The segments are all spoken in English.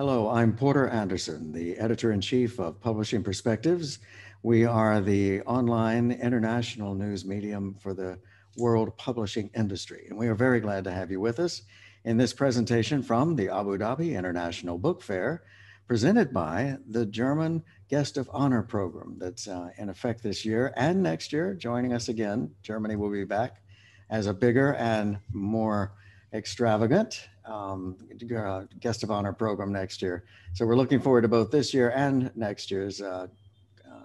Hello, I'm Porter Anderson, the editor-in-chief of Publishing Perspectives. We are the online international news medium for the world publishing industry, and we are very glad to have you with us in this presentation from the Abu Dhabi International Book Fair, presented by the German Guest of Honor program that's in effect this year and next year. Joining us again, Germany will be back as a bigger and more extravagant guest of honor program next year. So we're looking forward to both this year and next year's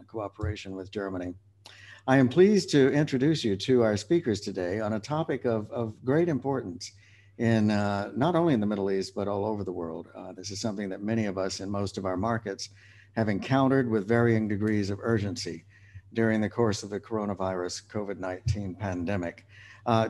cooperation with Germany. I am pleased to introduce you to our speakers today on a topic of great importance in not only in the Middle East, but all over the world. This is something that many of us in most of our markets have encountered with varying degrees of urgency during the course of the coronavirus COVID-19 pandemic.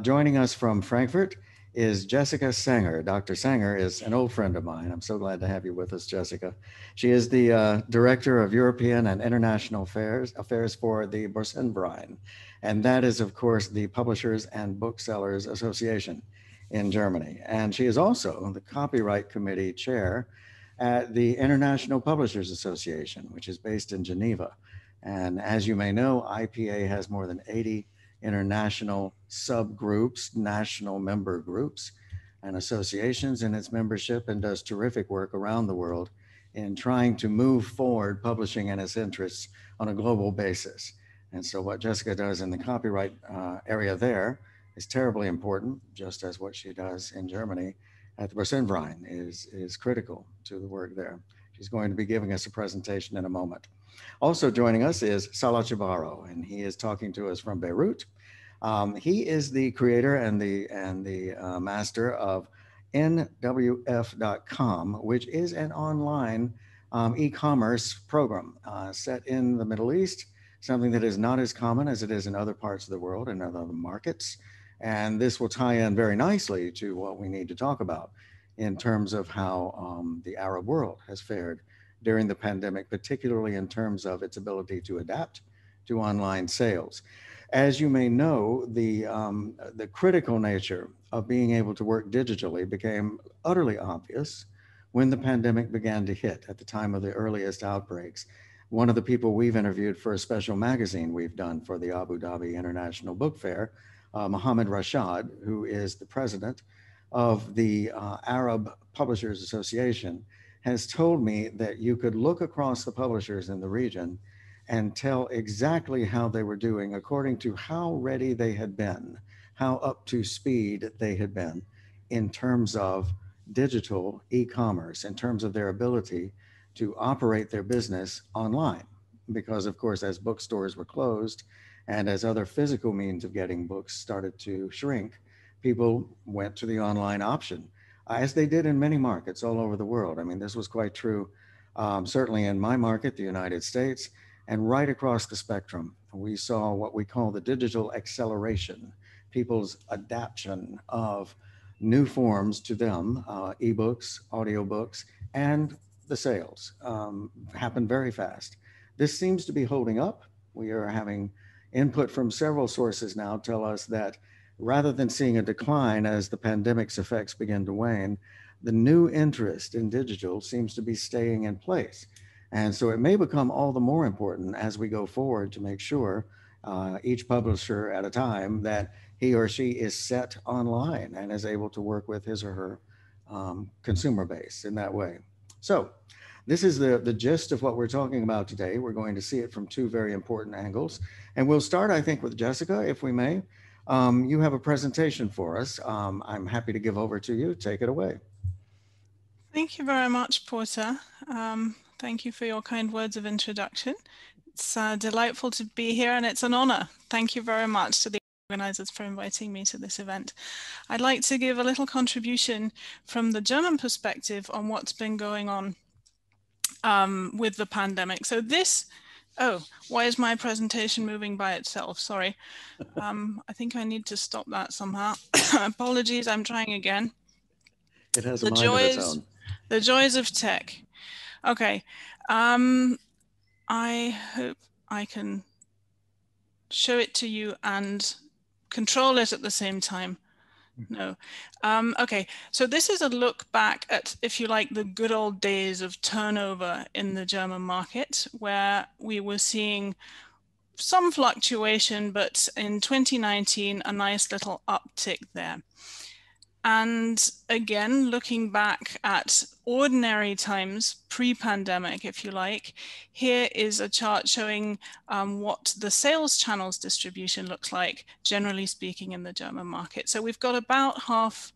Joining us from Frankfurt is Jessica Sänger. Dr. Sänger is an old friend of mine. I'm so glad to have you with us, Jessica. She is the Director of European and International Affairs for the Börsenverein. And that is, of course, the Publishers and Booksellers Association in Germany. And she is also the Copyright Committee Chair at the International Publishers Association, which is based in Geneva. And as you may know, IPA has more than 80 international subgroups, national member groups, and associations in its membership, and does terrific work around the world in trying to move forward publishing and its interests on a global basis. And so what Jessica does in the copyright area there is terribly important, just as what she does in Germany at the Börsenverein is critical to the work there. She's going to be giving us a presentation in a moment. Also joining us is Salah Chebaro, and he is talking to us from Beirut. He is the creator and the master of nwf.com, which is an online e-commerce program set in the Middle East, something that is not as common as it is in other parts of the world and other markets. And this will tie in very nicely to what we need to talk about in terms of how the Arab world has fared during the pandemic, particularly in terms of its ability to adapt to online sales. As you may know, the critical nature of being able to work digitally became utterly obvious when the pandemic began to hit at the time of the earliest outbreaks. One of the people we've interviewed for a special magazine we've done for the Abu Dhabi International Book Fair, Mohammed Rashad, who is the president of the Arab Publishers Association, has told me that you could look across the publishers in the region and tell exactly how they were doing according to how ready they had been, how up to speed they had been in terms of digital e-commerce, in terms of their ability to operate their business online. Because of course, as bookstores were closed and as other physical means of getting books started to shrink, people went to the online option, as they did in many markets all over the world. I mean, this was quite true, certainly in my market, the United States, and right across the spectrum. We saw what we call the digital acceleration, people's adaptation of new forms to them, ebooks, audiobooks, and the sales happened very fast. This seems to be holding up. We are having input from several sources now tell us that rather than seeing a decline as the pandemic's effects begin to wane, the new interest in digital seems to be staying in place. And so it may become all the more important as we go forward to make sure each publisher at a time that he or she is set online and is able to work with his or her consumer base in that way. So this is the gist of what we're talking about today. We're going to see it from two very important angles. And we'll start, I think, with Jessica, if we may. You have a presentation for us. I'm happy to give over to you. Take it away. Thank you very much, Porter. Thank you for your kind words of introduction. It's delightful to be here, and it's an honor. Thank you very much to the organizers for inviting me to this event. I'd like to give a little contribution from the German perspective on what's been going on with the pandemic. So this, why is my presentation moving by itself? Sorry. I think I need to stop that somehow. Apologies, I'm trying again. It has a mind of its own. The joys of tech. Okay, I hope I can show it to you and control it at the same time. No. Okay, so this is a look back at, if you like, the good old days of turnover in the German market, where we were seeing some fluctuation, but in 2019, a nice little uptick there. And again, looking back at ordinary times, pre-pandemic, if you like, here is a chart showing what the sales channels distribution looks like, generally speaking, in the German market. So we've got about half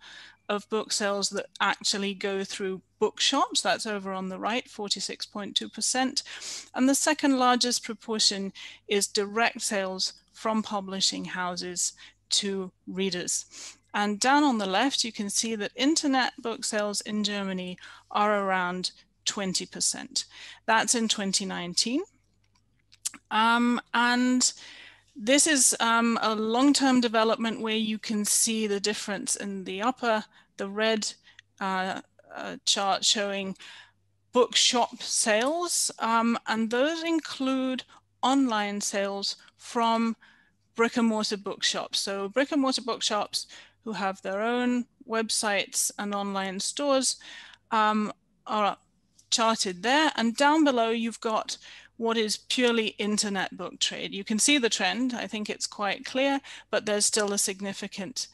of book sales that actually go through bookshops. That's over on the right, 46.2%. And the second largest proportion is direct sales from publishing houses to readers. And down on the left, you can see that internet book sales in Germany are around 20%. That's in 2019. And this is a long-term development where you can see the difference in the upper, the red chart showing bookshop sales, and those include online sales from brick and mortar bookshops. So brick and mortar bookshops who have their own websites and online stores are charted there. And down below, you've got what is purely internet book trade. You can see the trend. I think it's quite clear, but there's still a significant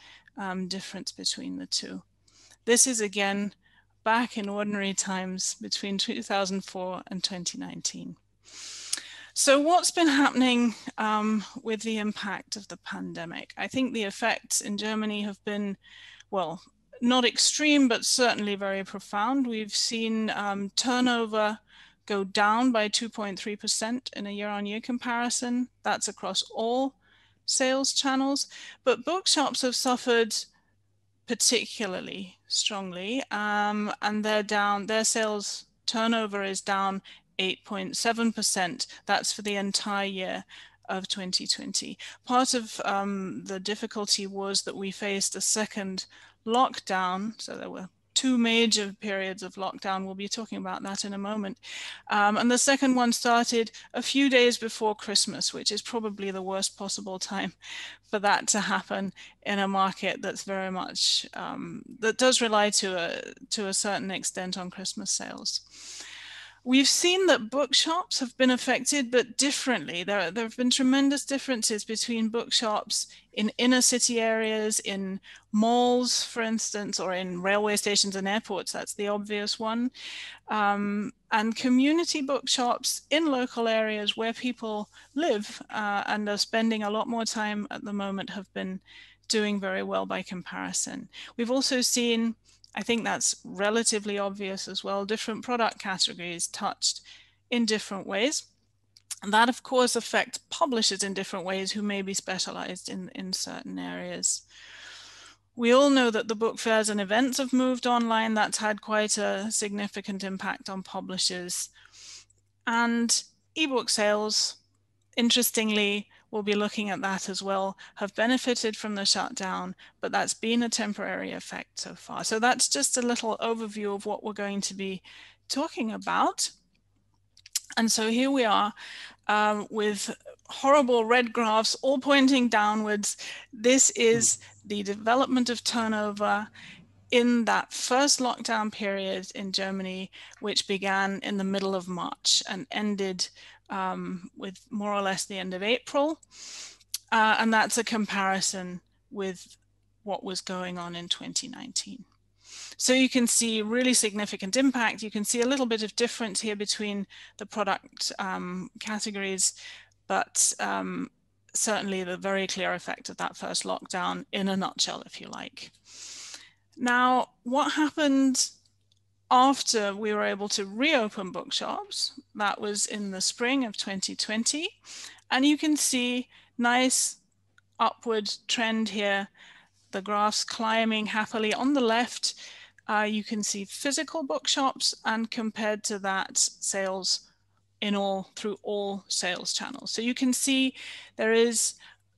difference between the two. This is again back in ordinary times between 2004 and 2019. So what's been happening with the impact of the pandemic? I think the effects in Germany have been, well, not extreme, but certainly very profound. We've seen turnover go down by 2.3% in a year-on-year comparison. That's across all sales channels, but bookshops have suffered particularly strongly, and they're down, their sales turnover is down 8.7%. That's for the entire year of 2020. Part of the difficulty was that we faced a second lockdown, so there were two major periods of lockdown. We'll be talking about that in a moment. And the second one started a few days before Christmas, which is probably the worst possible time for that to happen in a market that's very much, that does rely to a certain extent on Christmas sales. We've seen that bookshops have been affected, but differently. There have been tremendous differences between bookshops in inner city areas, in malls, for instance, or in railway stations and airports. That's the obvious one. And community bookshops in local areas where people live and are spending a lot more time at the moment have been doing very well by comparison. We've also seen, I think that's relatively obvious as well, different product categories touched in different ways. And that, of course, affects publishers in different ways who may be specialized in certain areas. We all know that the book fairs and events have moved online. That's had quite a significant impact on publishers. And ebook sales, interestingly, we'll be looking at that as well, have benefited from the shutdown, but that's been a temporary effect so far. So that's just a little overview of what we're going to be talking about. And so here we are with horrible red graphs all pointing downwards. This is the development of turnover in that first lockdown period in Germany, which began in the middle of March and ended with more or less the end of April. And that's a comparison with what was going on in 2019. So you can see really significant impact. You can see a little bit of difference here between the product categories, but certainly the very clear effect of that first lockdown in a nutshell, if you like. Now, what happened after we were able to reopen bookshops? That was in the spring of 2020. And you can see nice upward trend here, the graphs climbing happily. On the left, you can see physical bookshops, and compared to that, sales in all, through all sales channels. So you can see there is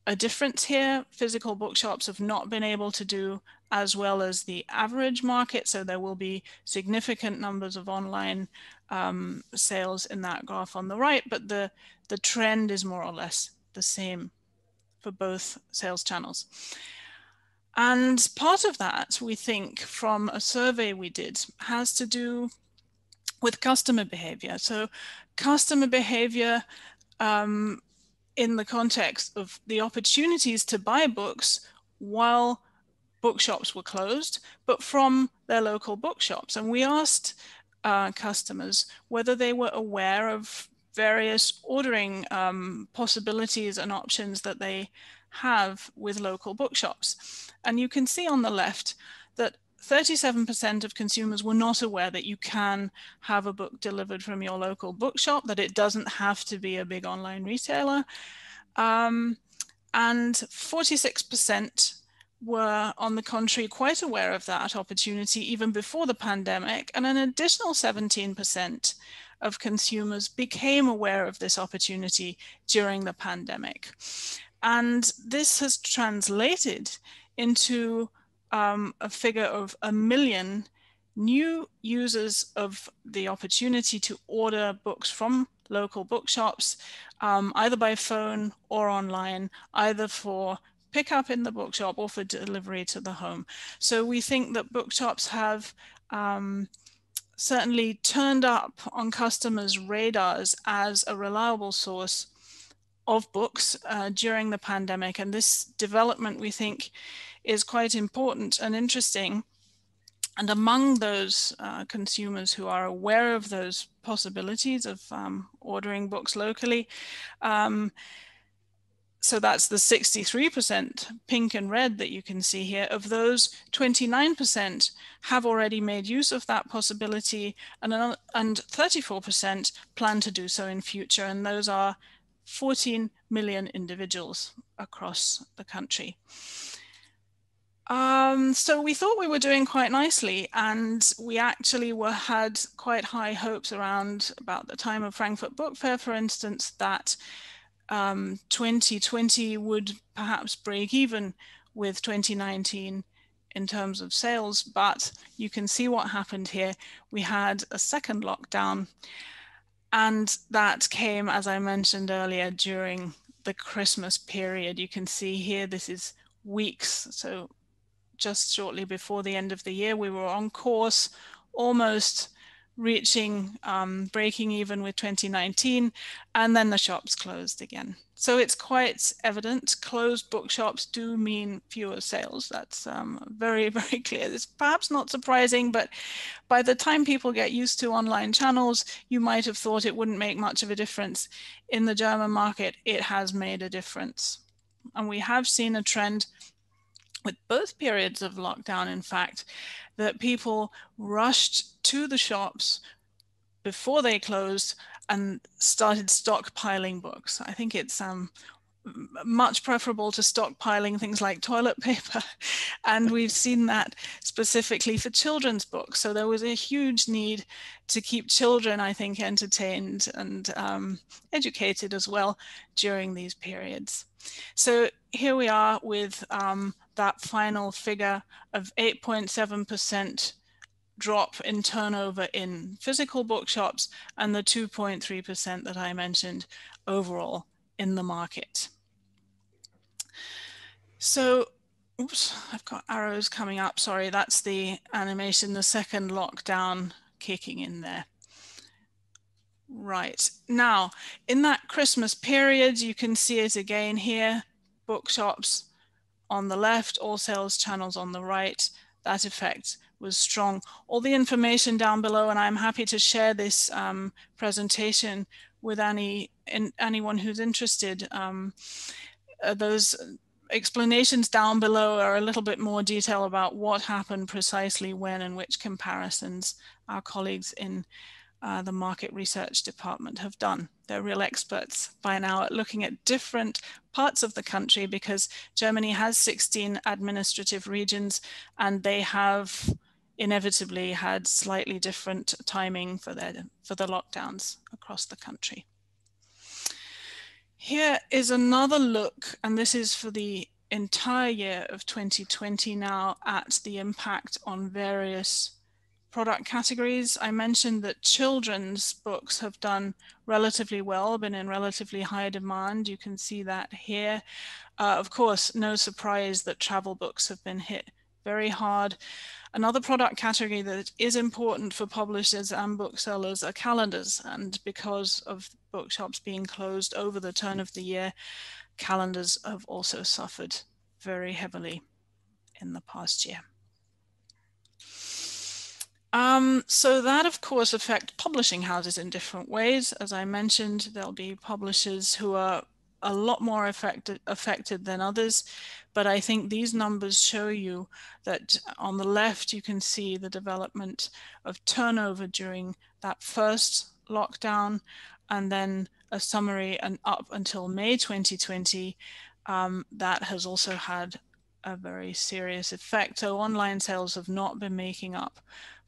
a difference here. Physical bookshops have not been able to do as well as the average market, so there will be significant numbers of online sales in that graph on the right, but the trend is more or less the same for both sales channels. And part of that, we think, from a survey we did, has to do with customer behavior. So customer behavior in the context of the opportunities to buy books while bookshops were closed, but from their local bookshops. And we asked customers whether they were aware of various ordering possibilities and options that they have with local bookshops. And you can see on the left that 37% of consumers were not aware that you can have a book delivered from your local bookshop, that it doesn't have to be a big online retailer. And 46% were, on the contrary, quite aware of that opportunity even before the pandemic, and an additional 17% of consumers became aware of this opportunity during the pandemic. And this has translated into a figure of 1 million new users of the opportunity to order books from local bookshops, either by phone or online, either for pickup in the bookshop or for delivery to the home. So we think that bookshops have certainly turned up on customers' radars as a reliable source of books during the pandemic. And this development, we think, is quite important and interesting. And among those consumers who are aware of those possibilities of ordering books locally, so that's the 63% pink and red that you can see here. Of those, 29% have already made use of that possibility, and 34% plan to do so in future. And those are 14 million individuals across the country. So we thought we were doing quite nicely, and we actually had quite high hopes around about the time of Frankfurt Book Fair, for instance, that 2020 would perhaps break even with 2019 in terms of sales, but you can see what happened here. We had a second lockdown, and that came, as I mentioned earlier, during the Christmas period. You can see here, this is weeks, so just shortly before the end of the year, we were on course, almost reaching breaking even with 2019, and then the shops closed again. So it's quite evident, closed bookshops do mean fewer sales. That's very, very clear. It's perhaps not surprising, but by the time people get used to online channels, you might have thought it wouldn't make much of a difference. In the German market, it has made a difference. And we have seen a trend with both periods of lockdown, in fact, that people rushed to the shops before they closed and started stockpiling books. I think it's much preferable to stockpiling things like toilet paper. And we've seen that specifically for children's books. So there was a huge need to keep children, I think, entertained and educated as well during these periods. So here we are with that final figure of 8.7% drop in turnover in physical bookshops and the 2.3% that I mentioned overall in the market. So, oops, I've got arrows coming up. Sorry, that's the animation, the second lockdown kicking in there. Right, now in that Christmas period, you can see it again here, bookshops on the left, all sales channels on the right. That effect was strong. All the information down below, and I'm happy to share this presentation with anyone who's interested. Those explanations down below are a little bit more detail about what happened precisely when and which comparisons our colleagues in the market research department have done. They're real experts by now at looking at different parts of the country, because Germany has 16 administrative regions and they have inevitably had slightly different timing for the lockdowns across the country. Here is another look, and this is for the entire year of 2020 now, at the impact on various product categories. I mentioned that children's books have done relatively well, been in relatively high demand. You can see that here. Of course, no surprise that travel books have been hit very hard. Another product category that is important for publishers and booksellers are calendars, and because of bookshops being closed over the turn of the year, calendars have also suffered very heavily in the past year. So that, of course, affects publishing houses in different ways. As I mentioned, there'll be publishers who are a lot more affected than others. But I think these numbers show you that on the left, you can see the development of turnover during that first lockdown, and then a summary and up until May 2020. That has also had a very serious effect. So online sales have not been making up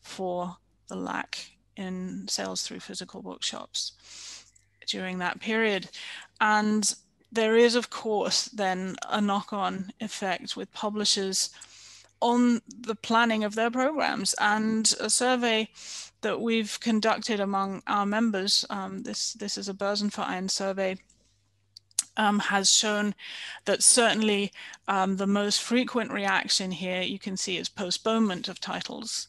for the lack in sales through physical bookshops during that period. And there is, of course, then a knock-on effect with publishers on the planning of their programs. And a survey that we've conducted among our members, this is a Börsenverein survey, has shown that certainly the most frequent reaction here you can see is postponement of titles,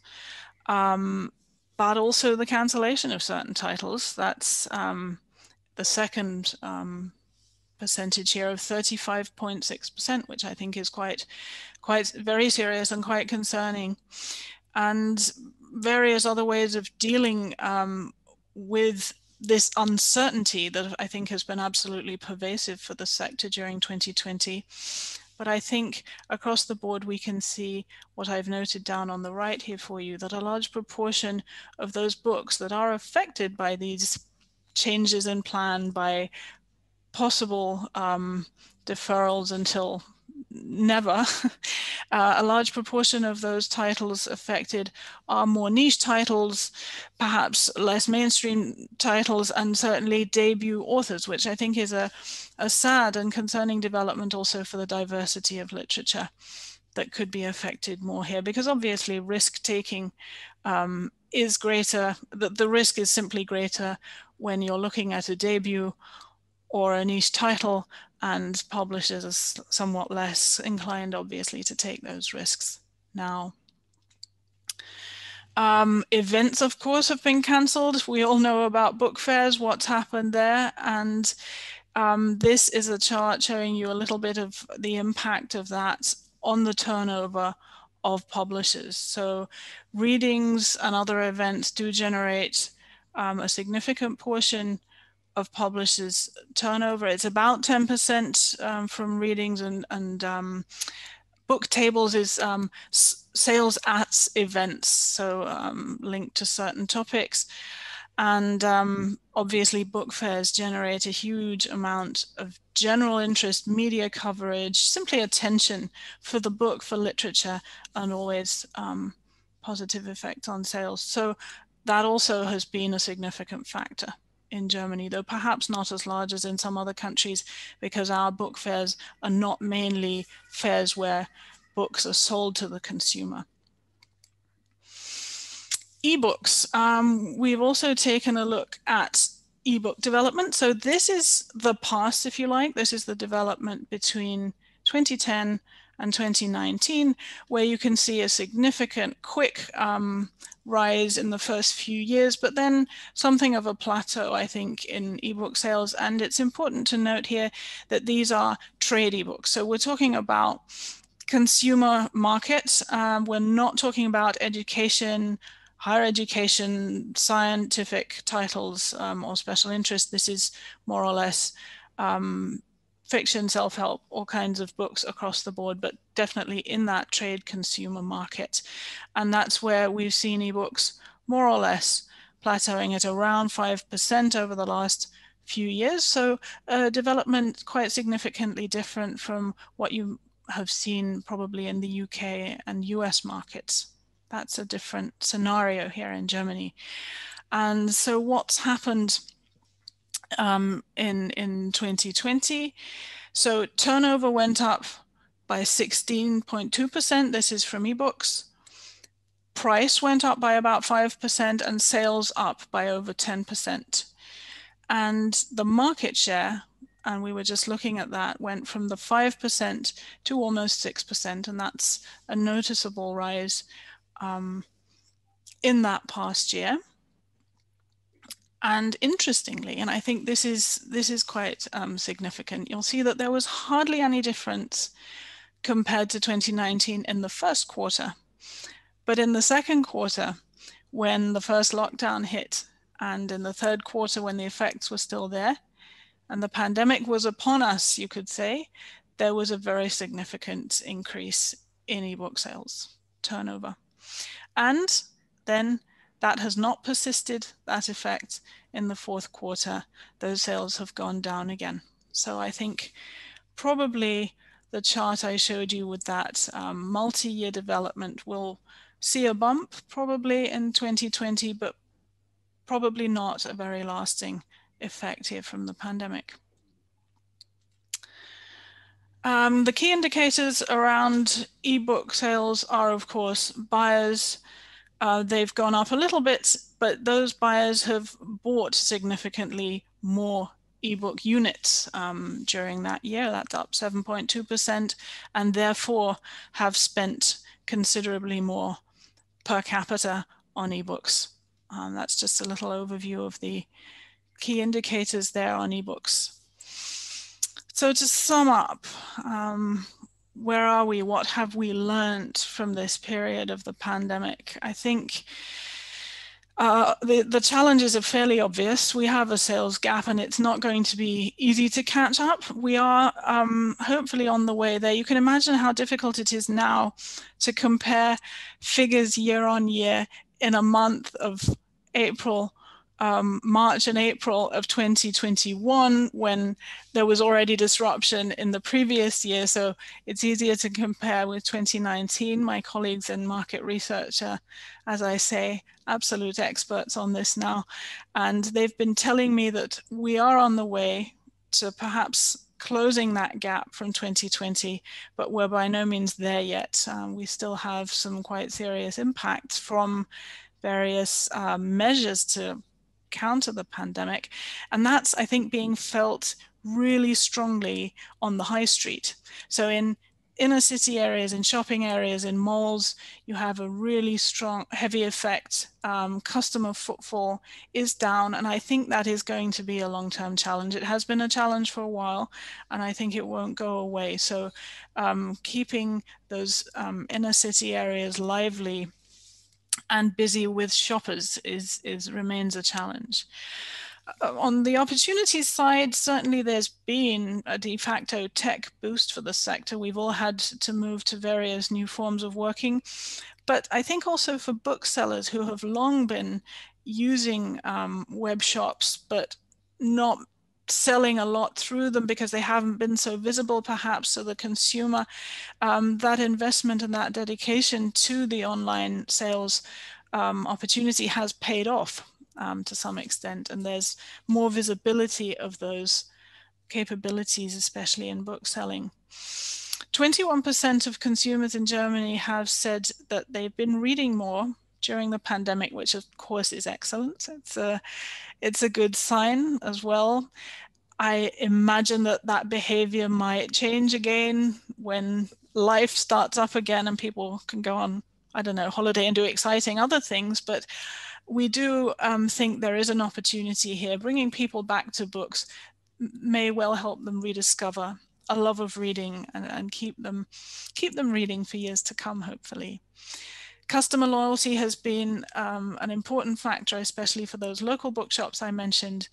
but also the cancellation of certain titles. That's the second percentage here of 35.6%, which I think is quite very serious and quite concerning. And various other ways of dealing with this uncertainty that I think has been absolutely pervasive for the sector during 2020. But I think across the board, we can see what I've noted down on the right here for you, that a large proportion of those books that are affected by these changes in plan, by possible deferrals until never, a large proportion of those titles affected are more niche titles, perhaps less mainstream titles, and certainly debut authors, which I think is a sad and concerning development also for the diversity of literature that could be affected more here, because obviously risk-taking is greater, the risk is simply greater when you're looking at a debut or a niche title, and publishers are somewhat less inclined, obviously, to take those risks now. Events, of course, have been cancelled. We all know about book fairs, what's happened there. And this is a chart showing you a little bit of the impact of that on the turnover of publishers. So readings and other events do generate a significant portion of publishers' turnover. It's about 10% from readings, and book tables is sales at events, so linked to certain topics. And obviously book fairs generate a huge amount of general interest, media coverage, simply attention for the book, for literature, and always positive effect on sales. So that also has been a significant factor in Germany, though perhaps not as large as in some other countries, because our book fairs are not mainly fairs where books are sold to the consumer. Ebooks. We've also taken a look at ebook development. So this is the past, if you like. This is the development between 2010 and 2019, where you can see a significant, quick rise in the first few years, but then something of a plateau, I think, in ebook sales. And it's important to note here that these are trade ebooks. So we're talking about consumer markets. We're not talking about education, higher education, scientific titles, or special interest. This is more or less fiction, self-help, all kinds of books across the board, but definitely in that trade consumer market. And that's where we've seen ebooks more or less plateauing at around 5% over the last few years. So development quite significantly different from what you have seen probably in the UK and US markets. That's a different scenario here in Germany. And so what's happened in 2020? So turnover went up by 16.2%. This is from ebooks. price went up by about 5% and sales up by over 10%. And the market share, and we were just looking at that, went from the 5% to almost 6%, and that's a noticeable rise in that past year. And interestingly, and I think this is quite significant, you'll see that there was hardly any difference compared to 2019 in the first quarter. But in the second quarter, when the first lockdown hit, and in the third quarter when the effects were still there, and the pandemic was upon us, you could say, there was a very significant increase in ebook sales turnover. And then that has not persisted, that effect, in the fourth quarter. Those sales have gone down again. So I think probably the chart I showed you with that multi-year development will see a bump probably in 2020, but probably not a very lasting effect here from the pandemic. The key indicators around ebook sales are, of course, buyers. They've gone up a little bit, but those buyers have bought significantly more ebook units during that year. That's up 7.2%, and therefore have spent considerably more per capita on ebooks. That's just a little overview of the key indicators there on ebooks. So to sum up, where are we? What have we learned from this period of the pandemic? I think the challenges are fairly obvious. We have a sales gap and it's not going to be easy to catch up. We are hopefully on the way there. You can imagine how difficult it is now to compare figures year on year in a month of April, March and April of 2021, when there was already disruption in the previous year. So it's easier to compare with 2019. My colleagues in market research are, as I say, absolute experts on this now. And they've been telling me that we are on the way to perhaps closing that gap from 2020, but we're by no means there yet. We still have some quite serious impacts from various measures to counter the pandemic. And that's, I think, being felt really strongly on the high street. So in inner city areas, in shopping areas, in malls, you have a really strong, heavy effect. Customer footfall is down, and I think that is going to be a long-term challenge. It has been a challenge for a while, and I think it won't go away. So keeping those inner city areas lively and busy with shoppers remains a challenge. On the opportunities side, certainly there's been a de facto tech boost for the sector. We've all had to move to various new forms of working. But I think also for booksellers who have long been using web shops, but not selling a lot through them because they haven't been so visible perhaps to the consumer, that investment and that dedication to the online sales opportunity has paid off to some extent, and there's more visibility of those capabilities, especially in bookselling. 21% of consumers in Germany have said that they've been reading more during the pandemic, which of course is excellent. It's a good sign as well. I imagine that that behavior might change again when life starts up again and people can go on, I don't know, holiday and do exciting other things. But we do think there is an opportunity here. Bringing people back to books may well help them rediscover a love of reading and keep them reading for years to come, hopefully. Customer loyalty has been an important factor, especially for those local bookshops I mentioned.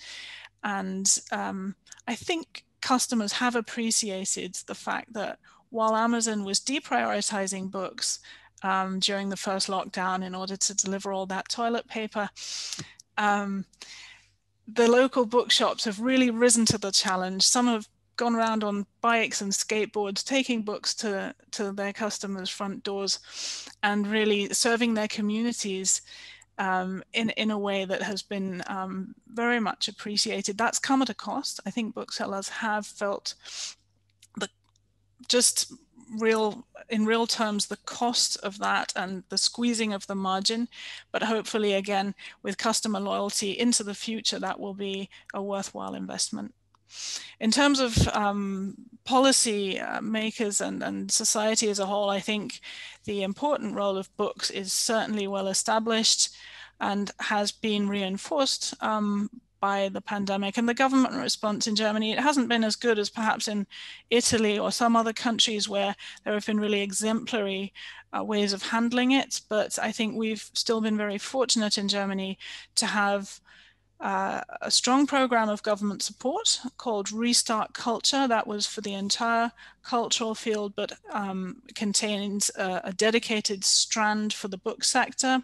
And I think customers have appreciated the fact that while Amazon was deprioritizing books during the first lockdown in order to deliver all that toilet paper, the local bookshops have really risen to the challenge. Some have gone around on bikes and skateboards, taking books to their customers' front doors and really serving their communities in a way that has been very much appreciated. That's come at a cost. I think booksellers have felt the just real in real terms, the cost of that and the squeezing of the margin, but hopefully again, with customer loyalty into the future, that will be a worthwhile investment. In terms of policy makers and society as a whole, I think the important role of books is certainly well established and has been reinforced by the pandemic. And the government response in Germany, it hasn't been as good as perhaps in Italy or some other countries where there have been really exemplary ways of handling it. But I think we've still been very fortunate in Germany to have a strong program of government support called Restart Culture. That was for the entire cultural field, but contains a dedicated strand for the book sector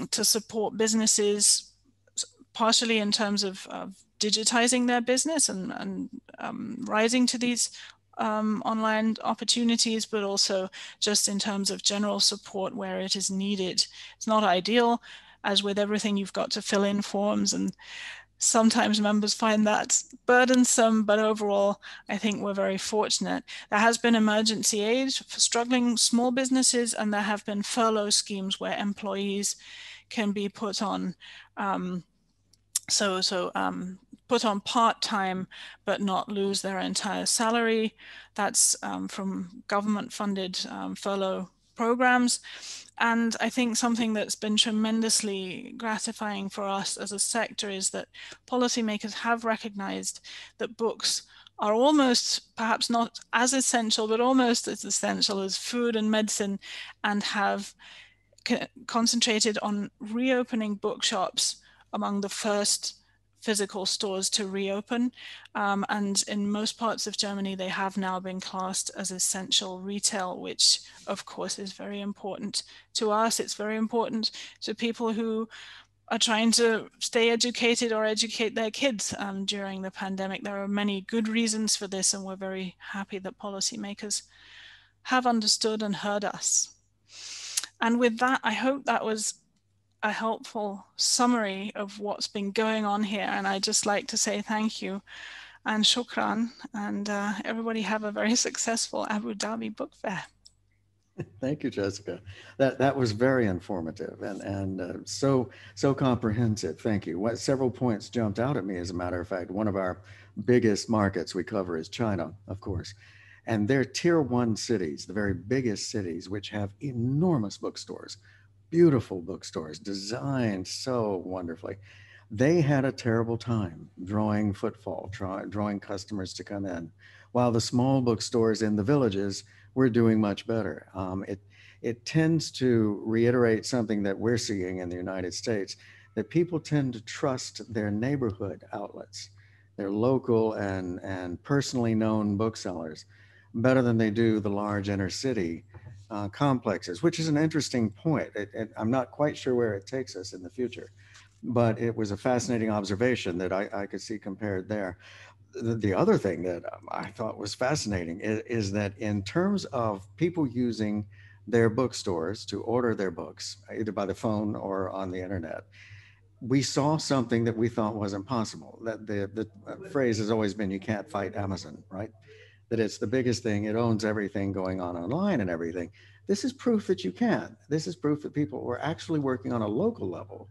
to support businesses, partially in terms of digitizing their business and rising to these online opportunities, but also just in terms of general support where it is needed. It's not ideal. As with everything, you've got to fill in forms, and sometimes members find that burdensome, but overall, I think we're very fortunate. There has been emergency aid for struggling small businesses, and there have been furlough schemes where employees can be put on put on part-time but not lose their entire salary. That's from government-funded furlough programs. And I think something that's been tremendously gratifying for us as a sector is that policymakers have recognized that books are almost, perhaps not as essential, but almost as essential as food and medicine, and have concentrated on reopening bookshops among the first physical stores to reopen. And in most parts of Germany, they have now been classed as essential retail, which of course is very important to us. It's very important to people who are trying to stay educated or educate their kids during the pandemic. There are many good reasons for this, and we're very happy that policymakers have understood and heard us. And with that, I hope that was a helpful summary of what's been going on here. And I'd just like to say thank you and shukran, and everybody have a very successful Abu Dhabi Book Fair. Thank you, Jessica. That was very informative and so comprehensive. Thank you. Several points jumped out at me. As a matter of fact, one of our biggest markets we cover is China, of course, and they're tier 1 cities, the very biggest cities, which have enormous bookstores, beautiful bookstores designed so wonderfully. They had a terrible time drawing footfall, drawing customers to come in, while the small bookstores in the villages were doing much better. It tends to reiterate something that we're seeing in the United States, that people tend to trust their neighborhood outlets, their local and personally known booksellers, better than they do the large inner city complexes, which is an interesting point. I'm not quite sure where it takes us in the future, but it was a fascinating observation that I could see compared there. The other thing that I thought was fascinating is that in terms of people using their bookstores to order their books, either by the phone or on the internet, we saw something that we thought wasn't possible. That the phrase has always been, you can't fight Amazon, right? That it's the biggest thing. It owns everything going on online and everything. This is proof that you can. This is proof that people were actually working on a local level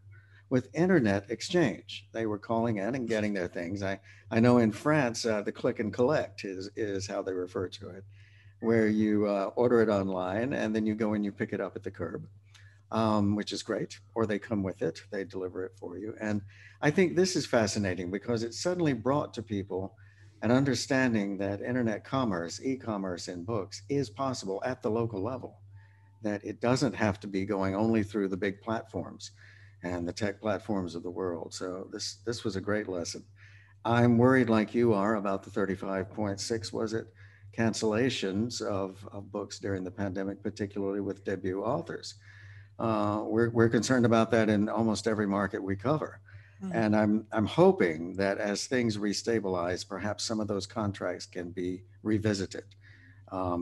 with internet exchange. They were calling in and getting their things. I know in France, the click and collect is how they refer to it, where you order it online and then you go and you pick it up at the curb, which is great, or they come with it, they deliver it for you. And I think this is fascinating because it suddenly brought to people an understanding that internet commerce, e-commerce in books is possible at the local level, that it doesn't have to be going only through the big platforms and the tech platforms of the world. So this was a great lesson. I'm worried like you are about the 35.6, was it, cancellations of books during the pandemic, particularly with debut authors. We're concerned about that in almost every market we cover. And I'm hoping that as things restabilize, perhaps some of those contracts can be revisited.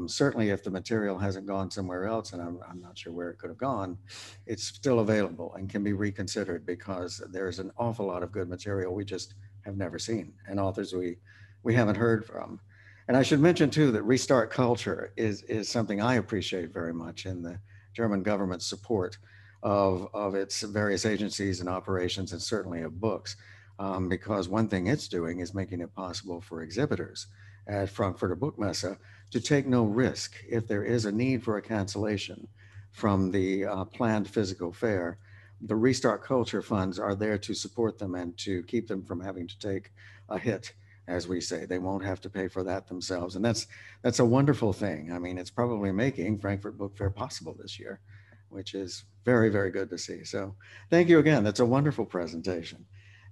Certainly if the material hasn't gone somewhere else, and I'm not sure where it could have gone, it's still available and can be reconsidered because there's an awful lot of good material we just have never seen, and authors we haven't heard from. And I should mention too that Restart Culture is something I appreciate very much in the German government's support of its various agencies and operations, and certainly of books, because one thing it's doing is making it possible for exhibitors at Frankfurter Buchmesse to take no risk if there is a need for a cancellation from the planned physical fair. The Restart Culture funds are there to support them and to keep them from having to take a hit, as we say. They won't have to pay for that themselves. And that's a wonderful thing. I mean, it's probably making Frankfurt Book Fair possible this year, which is very, very good to see. So thank you again. That's a wonderful presentation.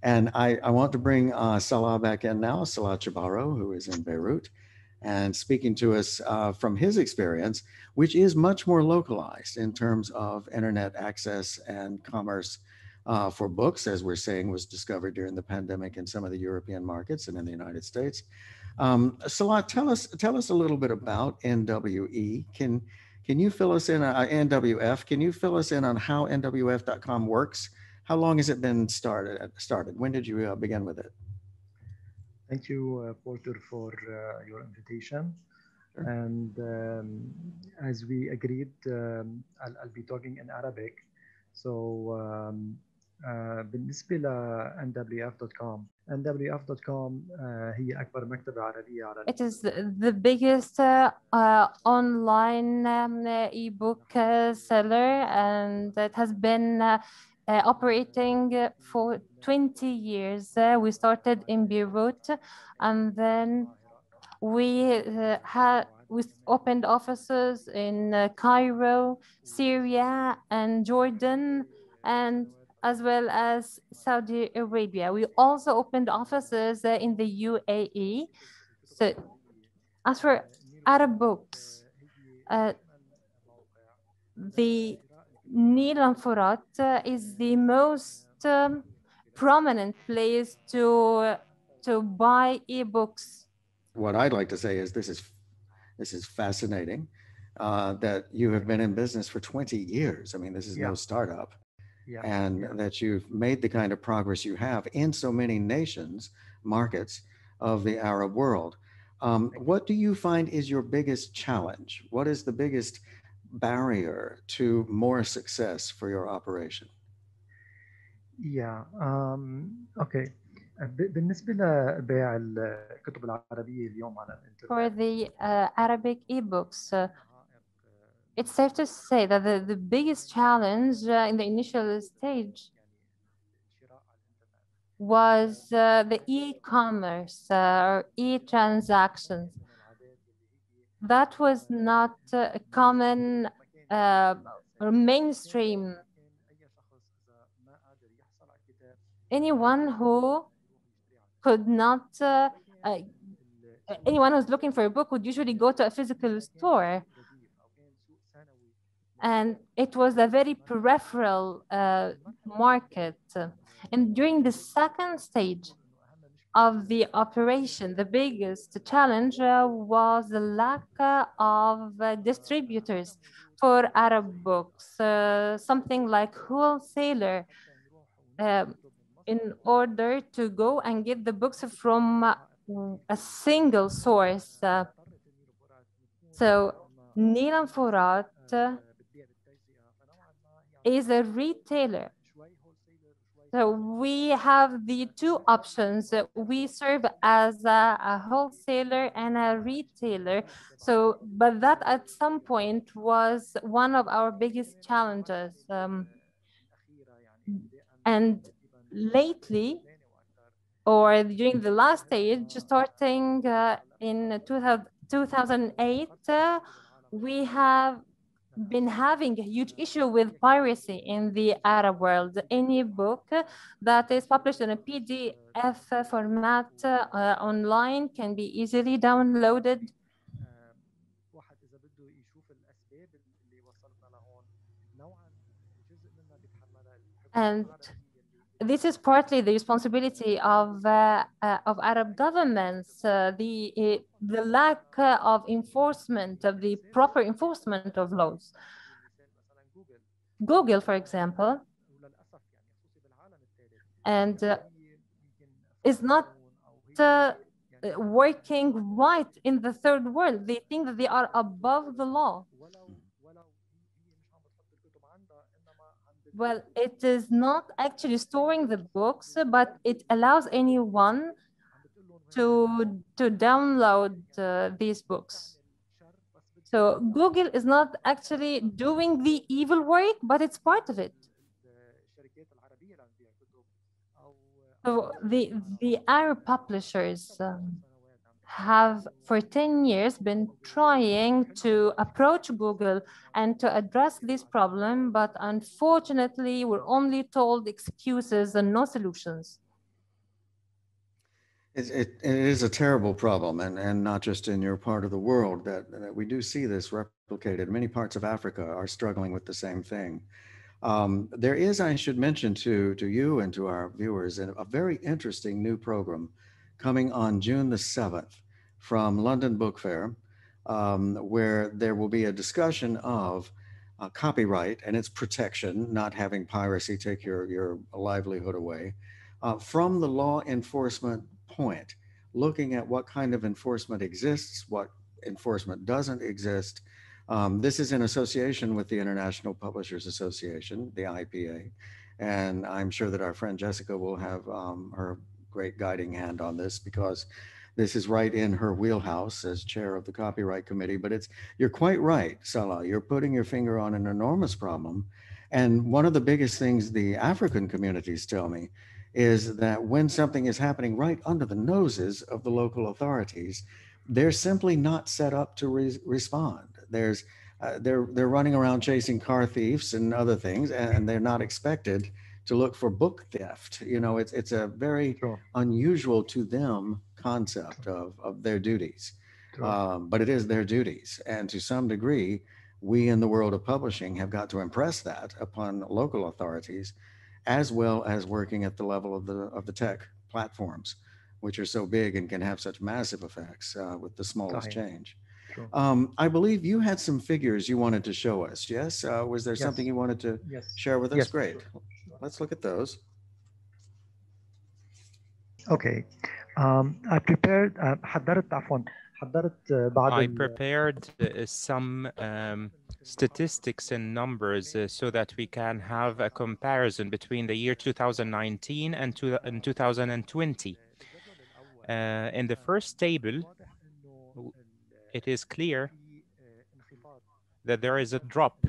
And I want to bring Salah back in now, Salah Chebaro, who is in Beirut, and speaking to us from his experience, which is much more localized in terms of internet access and commerce for books, as we're saying, was discovered during the pandemic in some of the European markets and in the United States. Salah, tell us a little bit about NWE. Can you fill us in on NWF? Can you fill us in on how NWF.com works? How long has it been started? When did you begin with it? Thank you, Porter, for your invitation. Sure. And as we agreed, I'll be talking in Arabic. So بالنسبة ل nwf.com هي أكبر مكتبة عربية على It is the biggest online ebook seller, and it has been operating for 20 years. We started in Beirut, and then we opened offices in Cairo, Syria, and Jordan, and as well as Saudi Arabia. We also opened offices in the UAE. So as for Arab books, the Nil and Furat is the most prominent place to buy ebooks. What I'd like to say is this is fascinating that you have been in business for 20 years. I mean, this is no startup. And that you've made the kind of progress you have in so many nations, markets of the Arab world. What do you find is your biggest challenge? What is the biggest barrier to more success for your operation? Okay. بالنسبة لبيع الكتب العربية اليوم على الإنترنت. For the Arabic ebooks, it's safe to say that the biggest challenge in the initial stage was the e-commerce or e-transactions. That was not a common or mainstream. Anyone who could not, anyone who's looking for a book would usually go to a physical store. And it was a very peripheral market. And during the second stage of the operation, the biggest challenge was the lack of distributors for Arab books, something like wholesaler, in order to go and get the books from a single source. So Nil and Furat is a retailer. So we have the two options. We serve as a wholesaler and a retailer. So, but that at some point was one of our biggest challenges. And lately, or during the last stage, starting in 2008, we have been having a huge issue with piracy in the Arab world. Any book that is published in a PDF format online can be easily downloaded. And this is partly the responsibility of Arab governments, the lack of enforcement, of the proper enforcement of laws. Google, for example, and is not working right in the third world. They think that they are above the law. Well, it is not actually storing the books, but it allows anyone to download these books. So Google is not actually doing the evil work, but it's part of it. So the Arab publishers have for 10 years been trying to approach Google and to address this problem, but unfortunately we're only told excuses and no solutions. It is a terrible problem, and not just in your part of the world, that we do see this replicated. Many parts of Africa are struggling with the same thing. There is, I should mention to you and to our viewers, a very interesting new program coming on June the 7th from London Book Fair, where there will be a discussion of copyright and its protection, not having piracy take your livelihood away, from the law enforcement point, looking at what kind of enforcement exists, what enforcement doesn't exist. This is in association with the International Publishers Association, the IPA, and I'm sure that our friend Jessica will have her great guiding hand on this, because this is right in her wheelhouse as chair of the copyright committee. But you're quite right, Salah. You're putting your finger on an enormous problem. And one of the biggest things the African communities tell me is that when something is happening right under the noses of the local authorities, they're simply not set up to respond. They're running around chasing car thieves and other things, and they're not expected to look for book theft. You know, it's a very unusual to them concept of their duties, but it is their duties, and to some degree, we in the world of publishing have got to impress that upon local authorities, as well as working at the level of the tech platforms, which are so big and can have such massive effects with the smallest change. I believe you had some figures you wanted to show us. Yes? Was there something you wanted to share with us? Great. Let's look at those. Okay. I prepared I prepared some statistics and numbers so that we can have a comparison between the year 2019 and 2020. In the first table, it is clear that there is a drop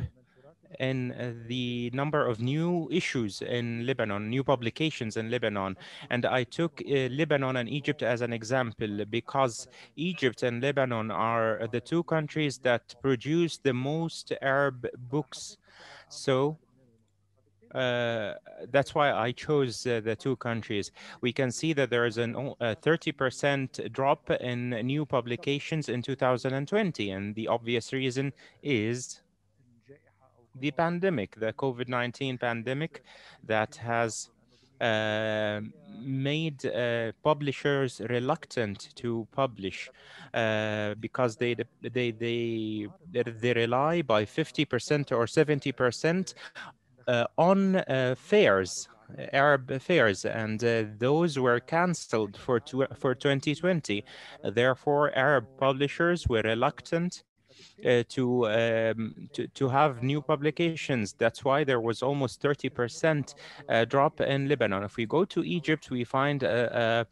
in the number of new issues in Lebanon, new publications in Lebanon. And I took Lebanon and Egypt as an example because Egypt and Lebanon are the two countries that produce the most Arab books. So that's why I chose the two countries. We can see that there is a 30% drop in new publications in 2020. And the obvious reason is the pandemic, the COVID-19 pandemic that has made publishers reluctant to publish because they rely by 50% or 70% on fairs, Arab fairs, and those were cancelled for 2020. Therefore, Arab publishers were reluctant to have new publications. That's why there was almost 30% drop in Lebanon. If we go to Egypt, we find a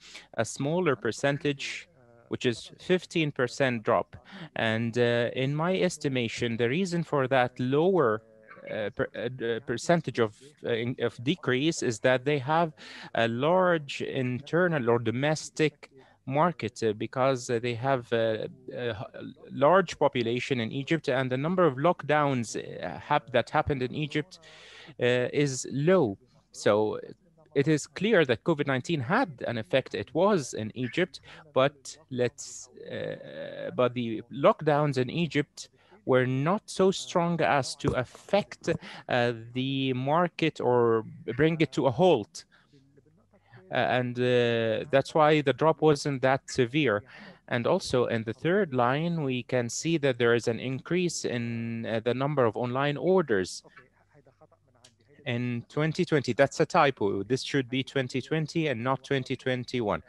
smaller percentage, which is 15% drop. And in my estimation, the reason for that lower percentage of decrease is that they have a large internal or domestic market because they have a large population in Egypt, and the number of lockdowns that happened in Egypt is low. So it is clear that COVID-19 had an effect. It was in Egypt, but but the lockdowns in Egypt were not so strong as to affect the market or bring it to a halt. And that's why the drop wasn't that severe. And also in the third line, we can see that there is an increase in the number of online orders. In 2020, that's a typo. This should be 2020 and not 2021.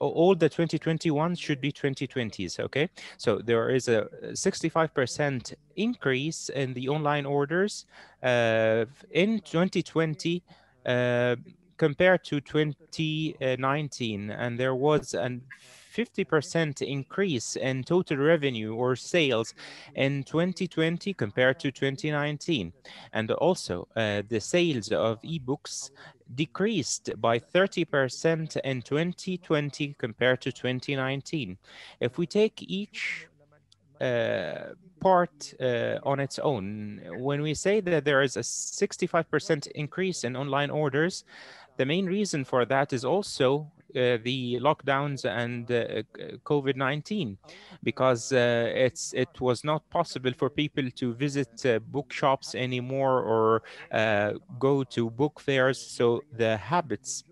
all the 2021 should be 2020s, okay? So there is a 65% increase in the online orders in 2020 uh, compared to 2019, and there was a 50% increase in total revenue or sales in 2020 compared to 2019. And also the sales of ebooks decreased by 30% in 2020 compared to 2019. If we take each part on its own, when we say that there is a 65% increase in online orders, the main reason for that is also the lockdowns and COVID-19, because it was not possible for people to visit bookshops anymore or go to book fairs. So the habits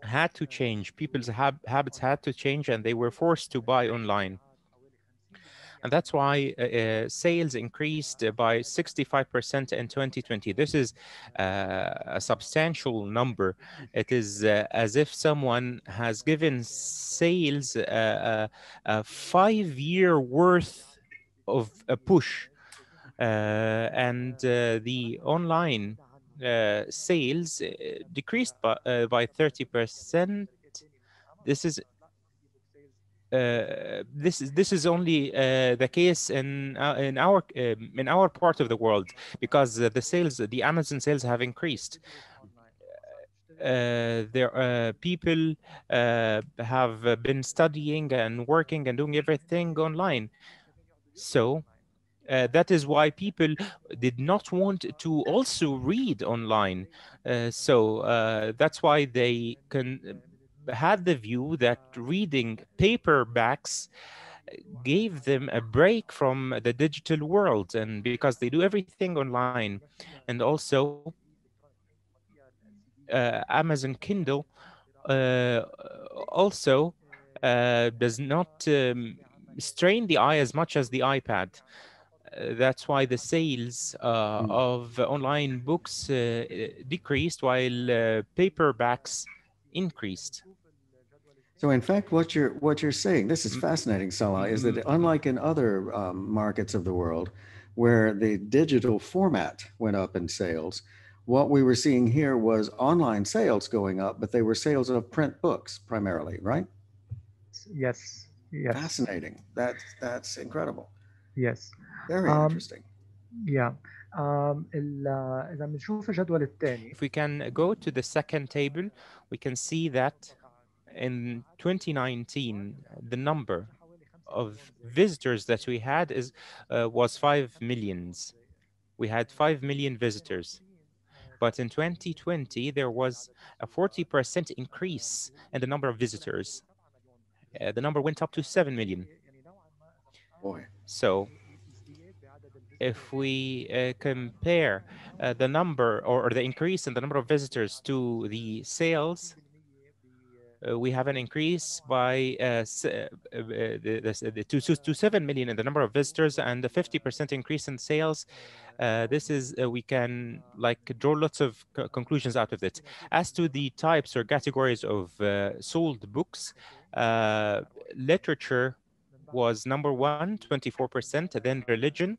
had to change. People's habits had to change, and they were forced to buy online. And that's why sales increased by 65% in 2020. This is a substantial number. It is as if someone has given sales a 5-year worth of a push. And the online sales decreased by 30%. This is this is only the case in our part of the world, because the Amazon sales have increased. There people have been studying and working and doing everything online. So that is why people did not want to also read online. So that's why they had the view that reading paperbacks gave them a break from the digital world, and because they do everything online. And also Amazon Kindle uh, also does not strain the eye as much as the iPad. That's why the sales of online books decreased while paperbacks increased. So, in fact, what you're saying, this is fascinating, Salah, is that unlike in other markets of the world, where the digital format went up in sales, what we were seeing here was online sales going up, but they were sales of print books primarily, right? Yes, yes, Fascinating. That's incredible. yes. Very Um, interesting. yeah. إذا بنشوف الجدول الثاني If we can go to the second table, we can see that in 2019, the number of visitors that we had was 5 millions. We had 5 million visitors. But in 2020, there was a 40% increase in the number of visitors. The number went up to 7 million. Boy. So if we compare the number or the increase in the number of visitors to the sales, we have an increase by to 7 million in the number of visitors and a 50% increase in sales. This is we can like draw lots of conclusions out of it. As to the types or categories of sold books, literature was number one, 24%, then religion,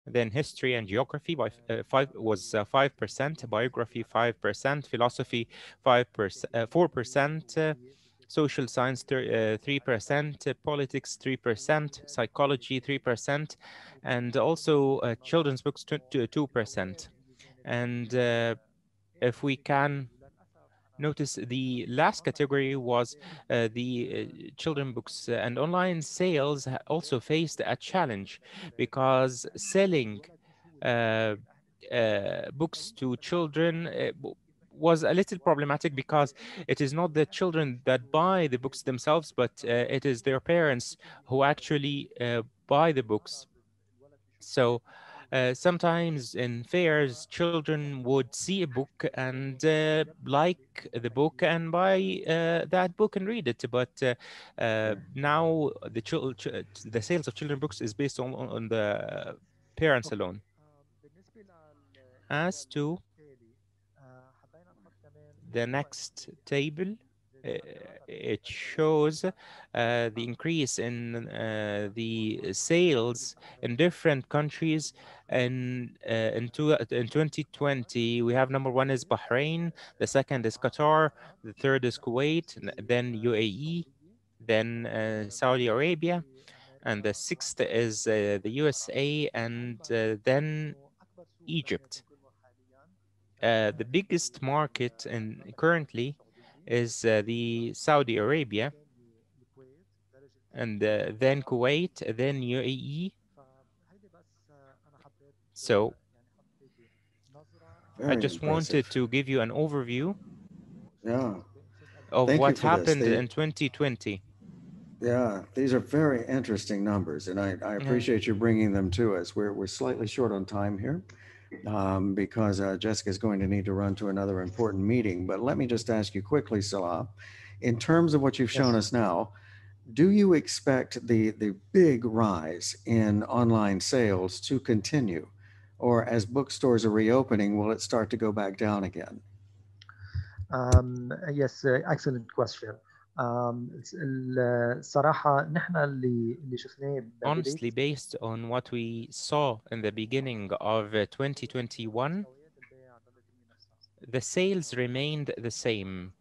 then history and geography by 5%, biography 5%, philosophy 5%, 4%, social science 3%, politics 3%, psychology 3%, and also children's books 2%. And if we can notice, the last category was the children books, and online sales also faced a challenge, because selling books to children was a little problematic, because it is not the children that buy the books themselves, but it is their parents who actually buy the books. So sometimes in fairs, children would see a book and like the book and buy that book and read it. But now the sales of children books is based on the parents alone. As to the next table, it shows the increase in the sales in different countries. In 2020, we have number one is Bahrain, the second is Qatar, the third is Kuwait, then UAE, then Saudi Arabia, and the sixth is the USA, and then Egypt. The biggest market currently is the Saudi Arabia, and then Kuwait, then UAE. So I Very just impressive. wanted to give you an overview Yeah. of Thank you what for this. happened in 2020. Yeah, these are very interesting numbers, and I appreciate you bringing them to us. We're slightly short on time here because Jessica's going to need to run to another important meeting. But let me just ask you quickly, Salah, in terms of what you've shown us now, do you expect the big rise in online sales to continue? Or as bookstores are reopening, will it start to go back down again? Yes, excellent question. الصراحة نحن اللي شفناه Honestly, based on what we saw in the beginning of 2021, the sales remained the same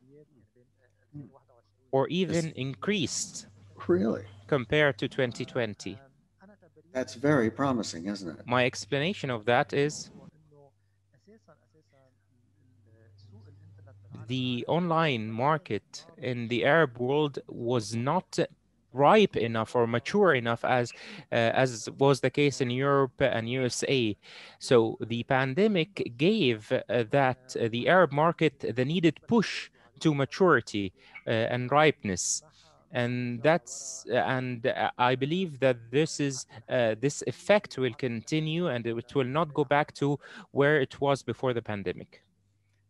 or even increased Really? compared to 2020. That's very promising, isn't it? My explanation of that is the online market in the Arab world was not ripe enough or mature enough as was the case in Europe and USA. So the pandemic gave the Arab market the needed push to maturity and ripeness. And I believe that this effect will continue, and it will not go back to where it was before the pandemic.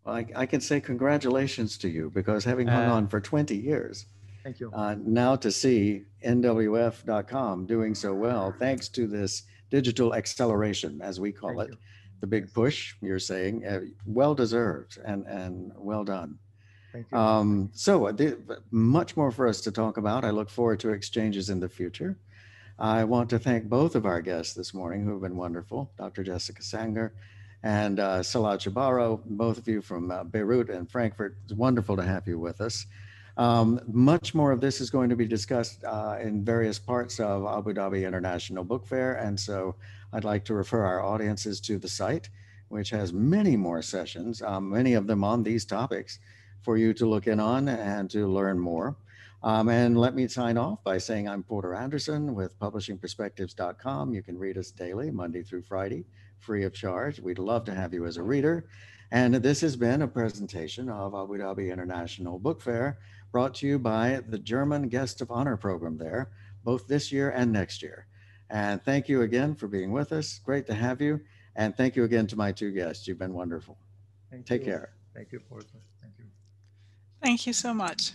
Well, I can say congratulations to you because having hung on for 20 years, Thank you. now to see NWF.com doing so well, thanks to this digital acceleration, as we call Thank it, you. the big push, you're saying, well deserved and well done. Thank you. Much more for us to talk about. I look forward to exchanges in the future. I want to thank both of our guests this morning who have been wonderful, Dr. Jessica Sänger and Salah Chebaro, both of you from Beirut and Frankfurt. It's wonderful to have you with us. Much more of this is going to be discussed in various parts of Abu Dhabi International Book Fair, and so I'd like to refer our audiences to the site, which has many more sessions, many of them on these topics, for you to look in on and to learn more. And let me sign off by saying I'm Porter Anderson with publishingperspectives.com. You can read us daily, Monday through Friday, free of charge. We'd love to have you as a reader. And this has been a presentation of Abu Dhabi International Book Fair, brought to you by the German Guest of Honor program there, both this year and next year. And thank you again for being with us. Great to have you. And thank you again to my two guests. You've been wonderful. Take care. Thank you, Porter. Thank you. Thank you so much.